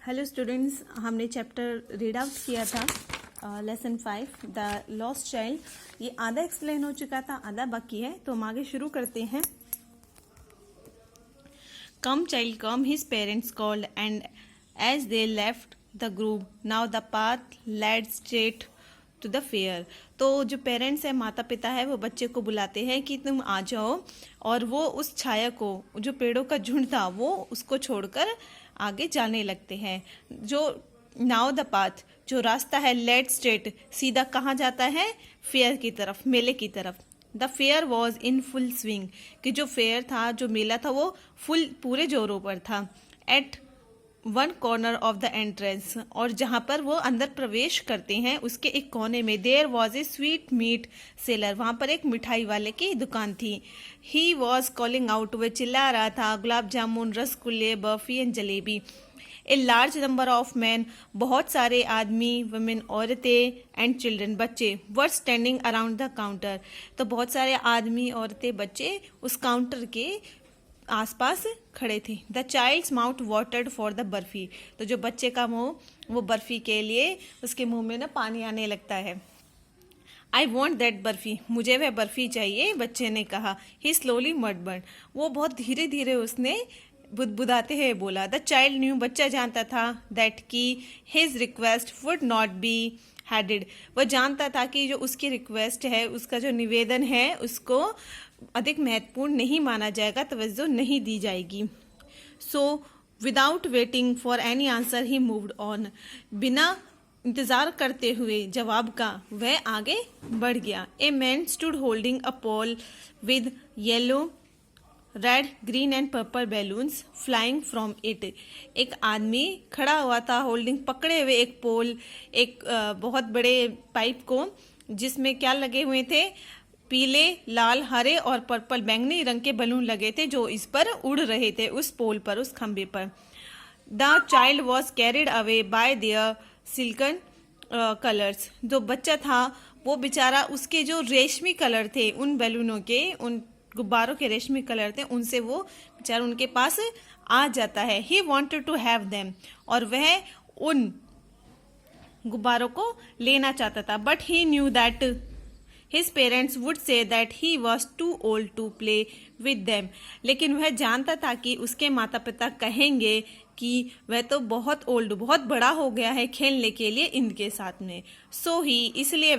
Hello students, हमने chapter read out किया था लेसन 5 द लॉस्ट चाइल्ड। ये आधा एक्सप्लेन हो चुका था, आधा बाकी है, तो हम आगे शुरू करते हैं। Come child come, his parents called and as they left the group now the path led straight to the fair. तो जो पेरेंट्स है, माता पिता है, वो बच्चे को बुलाते हैं कि तुम आ जाओ, और वो उस छाया को, जो पेड़ों का झुंड था, वो उसको छोड़कर आगे जाने लगते हैं। जो नाउ द पाथ, जो रास्ता है, लेट स्ट्रेट, सीधा कहाँ जाता है? फेयर की तरफ, मेले की तरफ। The fair was in full swing, कि जो फेयर था, जो मेला था, वो पूरे जोरों पर था। At one corner of the entrance, और जहाँ पर वो अंदर प्रवेश करते हैं, उसके एक कोने में there was a sweet meat seller, वहाँ पर एक मिठाई वाले की दुकान थी। ही वॉज कॉलिंग आउट, वह चिल्ला रहा था, गुलाब जामुन, रसगुल्ले, barfi and jalebi. A large number of man, बहुत सारे आदमी, वुमेन, औरतें एंड चिल्ड्रन, बच्चे, were standing around the counter. तो बहुत सारे आदमी, औरतें, बच्चे उस काउंटर के आसपास खड़े थे। The child's mouth watered for the barfi, तो जो बच्चे का मुंह, वो बर्फी के लिए, उसके मुंह में ना पानी आने लगता है। आई वॉन्ट दैट बर्फी, मुझे वह बर्फी चाहिए, बच्चे ने कहा। ही स्लोली मडबर्न, वो बहुत धीरे धीरे उसने बुदबुदाते हुए बोला। द चाइल्ड न्यू, बच्चा जानता था, दैट की his request would not be headed, वह जानता था कि जो उसकी रिक्वेस्ट है, उसका जो निवेदन है, उसको अधिक महत्वपूर्ण नहीं माना जाएगा, तवज्जो नहीं दी जाएगी। So without waiting for any answer he moved on, बिना इंतजार करते हुए जवाब का वह आगे बढ़ गया। A man stood holding a pole with yellow, red, green and purple balloons flying from it, एक आदमी खड़ा हुआ था, होल्डिंग, पकड़े हुए एक पोल, एक बहुत बड़े पाइप को, जिसमें क्या लगे हुए थे? पीले, लाल, हरे और पर्पल, बैंगनी रंग के बलून लगे थे, जो इस पर उड़ रहे थे, उस पोल पर, उस खंबे पर। The child was carried away by there silken colours, जो बच्चा था, वो बेचारा, उसके जो रेशमी कलर थे, उन बैलूनों के, उन गुब्बारों के रेशमी कलर थे, उनसे वो बेचारा उनके पास आ जाता है। He wanted to have them, और वह उन गुब्बारों को लेना चाहता था। But he knew that his parents would say that he was too old to play with them, लेकिन वह जानता था कि उसके माता पिता कहेंगे कि वह तो बहुत ओल्ड, बहुत बड़ा हो गया है खेलने के लिए इनके साथ में। सो ही, इसलिए